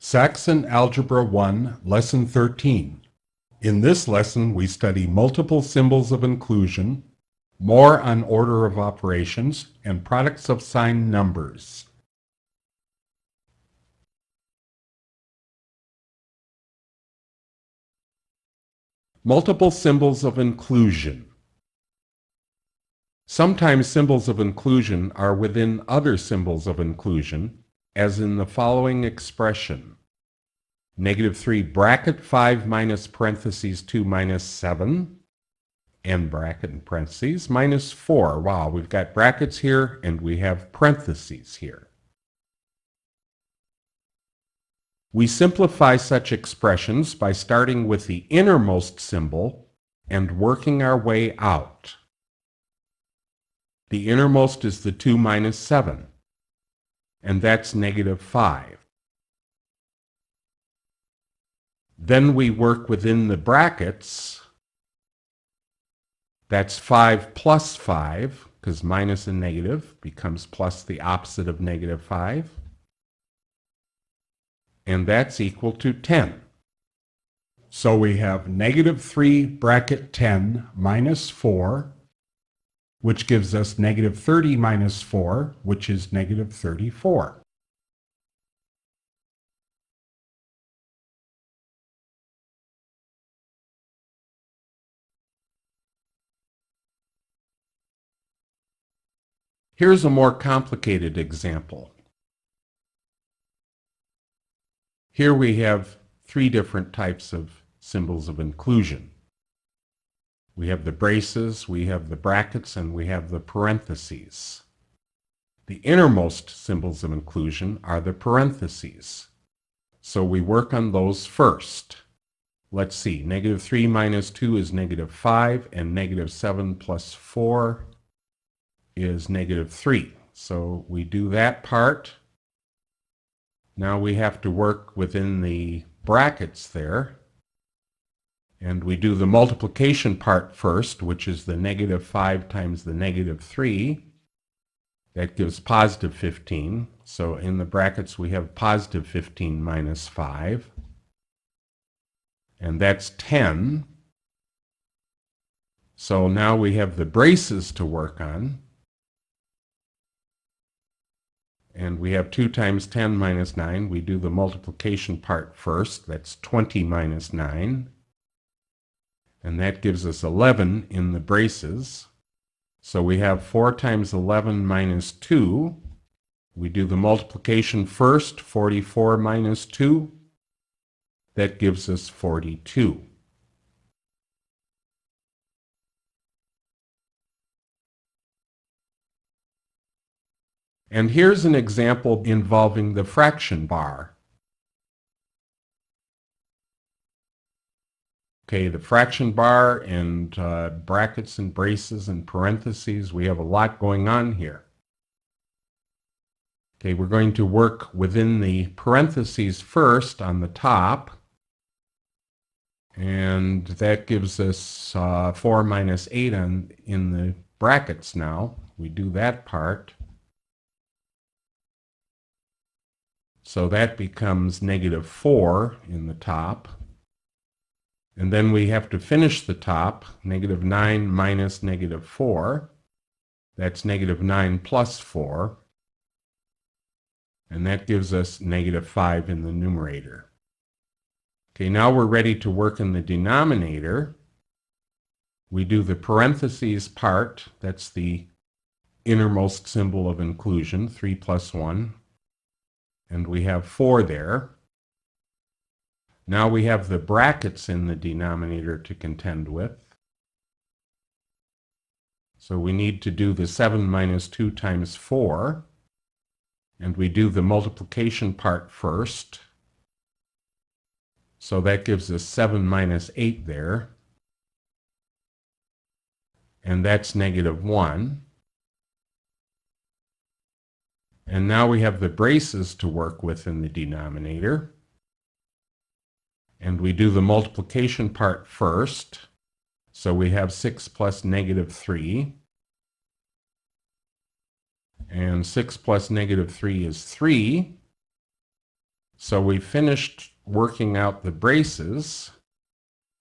Saxon Algebra 1, Lesson 13. In this lesson, we study multiple symbols of inclusion, more on order of operations, and products of signed numbers. Multiple symbols of inclusion. Sometimes symbols of inclusion are within other symbols of inclusion, as in the following expression. -3 bracket 5 minus parentheses 2 minus 7, and bracket and parentheses, minus 4. Wow, we've got brackets here and we have parentheses here. We simplify such expressions by starting with the innermost symbol and working our way out. The innermost is the 2 minus 7, and that's -5. Then we work within the brackets. That's 5 plus 5, because minus and negative becomes plus the opposite of -5. And that's equal to 10. So we have -3 bracket 10 minus 4, which gives us -30 minus 4, which is -34. Here's a more complicated example. Here we have three different types of symbols of inclusion. We have the braces, we have the brackets, and we have the parentheses. The innermost symbols of inclusion are the parentheses. So we work on those first. Let's see, -3 minus 2 is -5, and -7 plus 4 is -3. So we do that part. Now we have to work within the brackets there. And we do the multiplication part first, which is the -5 times the -3. That gives positive 15. So in the brackets we have positive 15 minus 5. And that's 10. So now we have the braces to work on. And we have 2 times 10 minus 9. We do the multiplication part first. That's 20 minus 9. And that gives us 11 in the braces. So we have 4 times 11 minus 2. We do the multiplication first, 44 minus 2. That gives us 42. And here's an example involving the fraction bar. Okay, the fraction bar and brackets and braces and parentheses, we have a lot going on here. Okay, we're going to work within the parentheses first on the top. And that gives us 4 minus 8 in the brackets now. We do that part. So that becomes -4 in the top. And then we have to finish the top, -9 minus -4. That's -9 plus 4. And that gives us -5 in the numerator. Okay, now we're ready to work in the denominator. We do the parentheses part. That's the innermost symbol of inclusion, 3 plus 1. And we have 4 there. Now we have the brackets in the denominator to contend with. So we need to do the 7 minus 2 times 4. And we do the multiplication part first. So that gives us 7 minus 8 there. And that's -1. And now we have the braces to work with in the denominator. And we do the multiplication part first. So we have 6 plus -3. And 6 plus -3 is 3. So we finished working out the braces,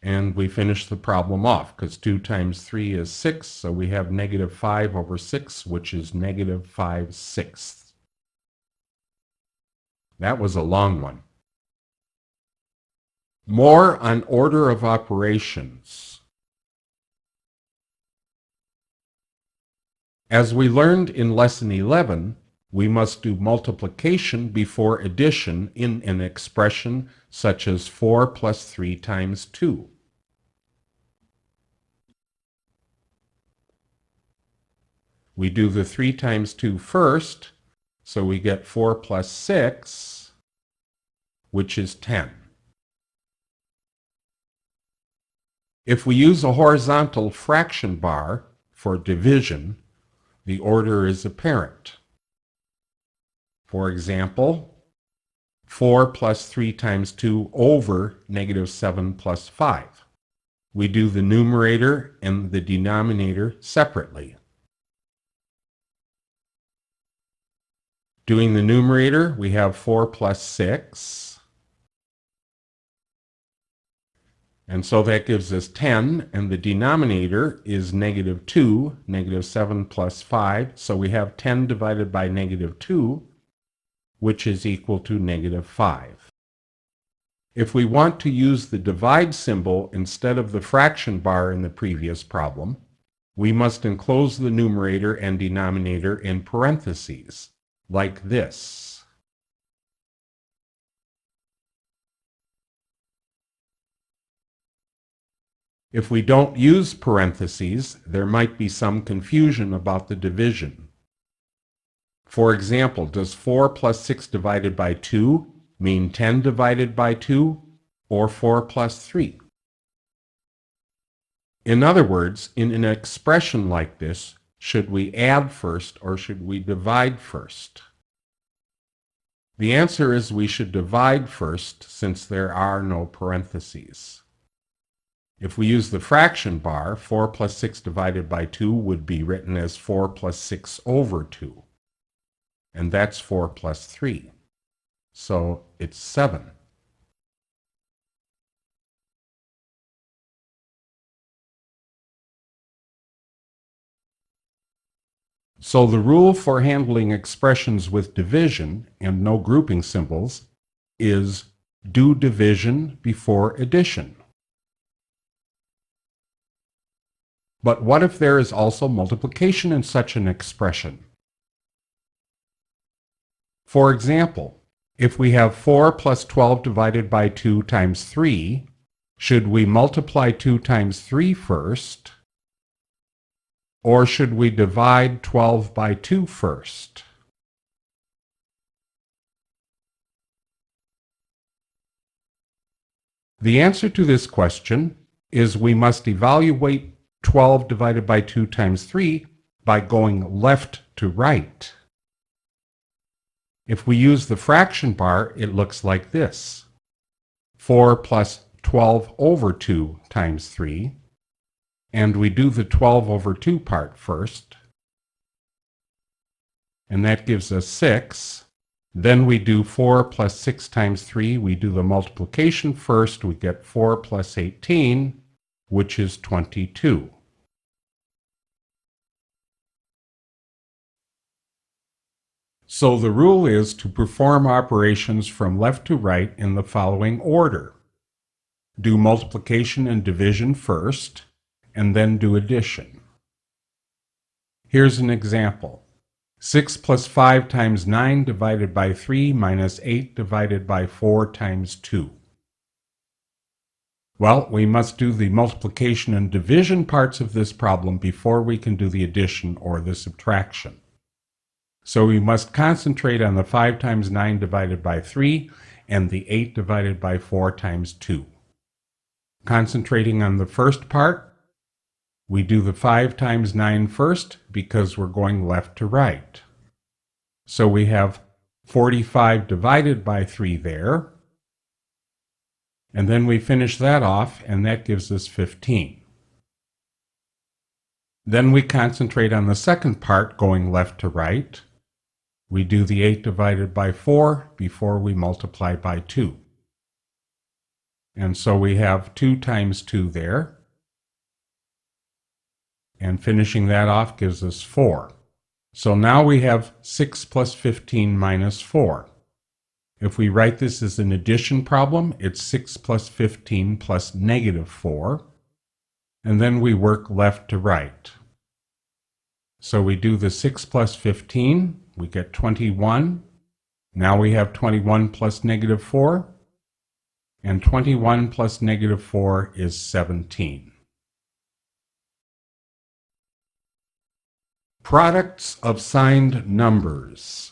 and we finished the problem off, because 2 times 3 is 6, so we have negative 5 over 6, which is negative 5/6. That was a long one. More on order of operations. As we learned in Lesson 11, we must do multiplication before addition in an expression such as 4 plus 3 times 2. We do the 3 times 2 first, so we get 4 plus 6, which is 10. If we use a horizontal fraction bar for division, the order is apparent. For example, 4 plus 3 times 2 over negative 7 plus 5. We do the numerator and the denominator separately. Doing the numerator, we have 4 plus 6. And so that gives us 10, and the denominator is negative 2, negative 7 plus 5. So we have 10 divided by negative 2, which is equal to negative 5. If we want to use the divide symbol instead of the fraction bar in the previous problem, we must enclose the numerator and denominator in parentheses, like this. If we don't use parentheses, there might be some confusion about the division. For example, does 4 plus 6 divided by 2 mean 10 divided by 2, or 4 plus 3? In other words, in an expression like this, should we add first or should we divide first? The answer is we should divide first, since there are no parentheses. If we use the fraction bar, 4 plus 6 divided by 2 would be written as 4 plus 6 over 2. And that's 4 plus 3. So it's 7. So the rule for handling expressions with division and no grouping symbols is do division before addition. But what if there is also multiplication in such an expression? For example, if we have 4 plus 12 divided by 2 times 3, should we multiply 2 times 3 first, or should we divide 12 by 2 first? The answer to this question is we must evaluate 12 divided by 2 times 3 by going left to right. If we use the fraction bar, it looks like this. 4 plus 12 over 2 times 3. And we do the 12 over 2 part first. And that gives us 6. Then we do 4 plus 6 times 3. We do the multiplication first. We get 4 plus 18, which is 22. So the rule is to perform operations from left to right in the following order. Do multiplication and division first, and then do addition. Here's an example. 6 plus 5 times 9 divided by 3 minus 8 divided by 4 times 2. Well, we must do the multiplication and division parts of this problem before we can do the addition or the subtraction. So we must concentrate on the 5 times 9 divided by 3 and the 8 divided by 4 times 2. Concentrating on the first part, we do the 5 times 9 first because we're going left to right. So we have 45 divided by 3 there. And then we finish that off, and that gives us 15. Then we concentrate on the second part going left to right. We do the 8 divided by 4 before we multiply by 2. And so we have 2 times 2 there. And finishing that off gives us 4. So now we have 6 plus 15 minus 4. If we write this as an addition problem, it's 6 plus 15 plus negative 4. And then we work left to right. So we do the 6 plus 15, we get 21. Now we have 21 plus negative 4. And 21 plus negative 4 is 17. Products of signed numbers.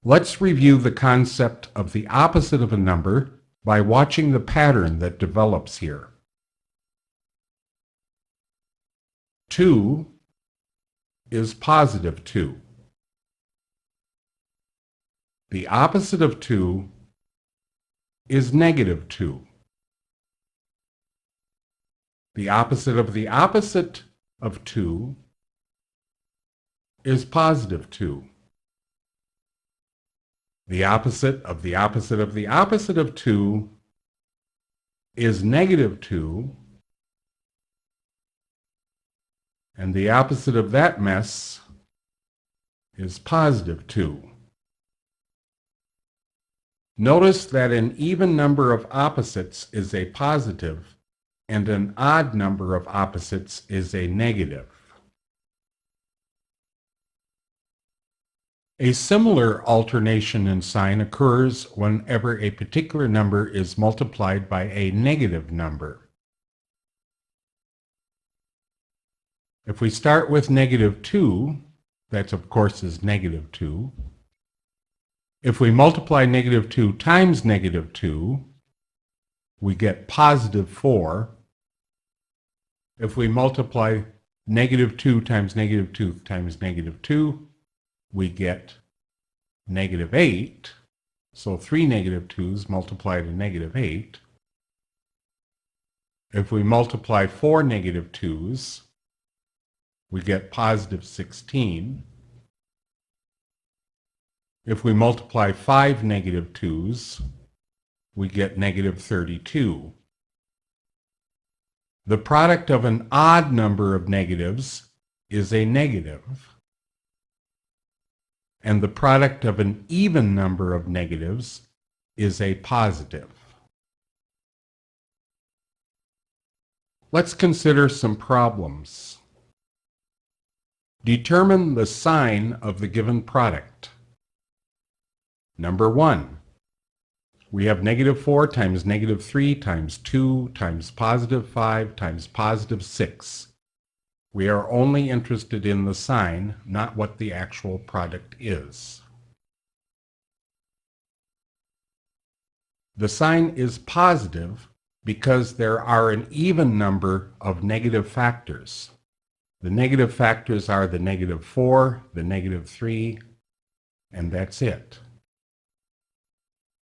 Let's review the concept of the opposite of a number by watching the pattern that develops here. 2 is positive 2. The opposite of 2 is negative 2. The opposite of 2 is positive 2. The opposite of 2 is negative 2. And the opposite of that mess is positive 2. Notice that an even number of opposites is a positive and an odd number of opposites is a negative. A similar alternation in sign occurs whenever a particular number is multiplied by a negative number. If we start with negative 2, that of course is negative 2. If we multiply negative 2 times negative 2, we get positive 4. If we multiply negative 2 times negative 2 times negative 2, we get negative 8. So 3 negative 2's multiply to negative 8. If we multiply 4 negative 2's, we get positive 16. If we multiply 5 negative 2's, we get negative 32. The product of an odd number of negatives is a negative, and the product of an even number of negatives is a positive. Let's consider some problems. Determine the sign of the given product. Number 1. We have negative 4 times negative 3 times 2 times positive 5 times positive 6. We are only interested in the sign, not what the actual product is. The sign is positive because there are an even number of negative factors. The negative factors are the negative 4, the negative 3, and that's it.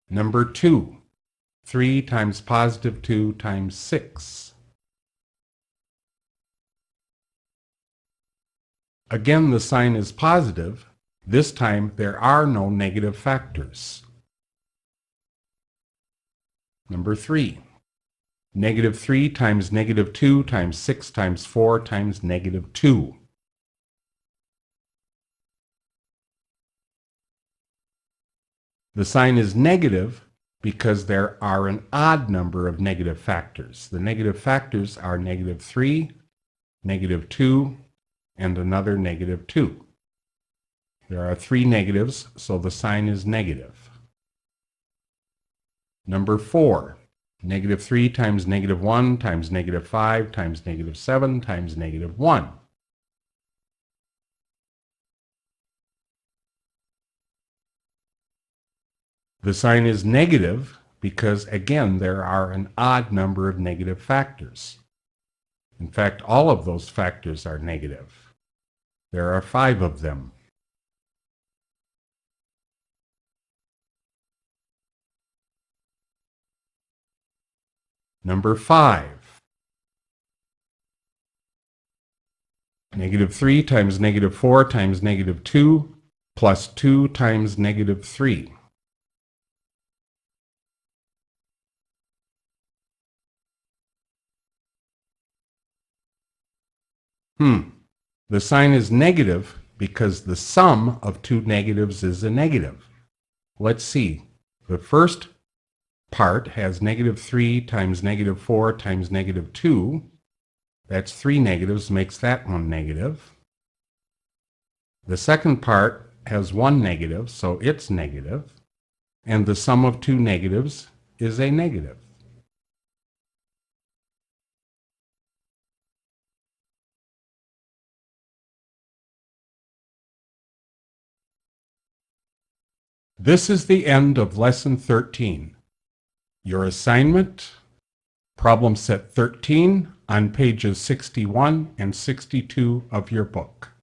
Number 2, 3 times positive 2 times 6. Again, the sign is positive. This time, there are no negative factors. Number 3, negative 3 times negative 2 times 6 times 4 times negative 2. The sign is negative because there are an odd number of negative factors. The negative factors are negative 3, negative 2, and another negative 2. There are 3 negatives, so the sign is negative. Number 4, negative 3 times negative 1 times negative 5 times negative 7 times negative 1. The sign is negative because, again, there are an odd number of negative factors. In fact, all of those factors are negative. There are 5 of them. Number 5. Negative 3 times negative 4 times negative 2 plus 2 times negative 3. The sign is negative because the sum of two negatives is a negative. Let's see. The first part has negative 3 times negative 4 times negative 2. That's 3 negatives, makes that one negative. The second part has one negative, so it's negative. And the sum of two negatives is a negative. This is the end of Lesson 13. Your assignment, problem set 13 on pages 61 and 62 of your book.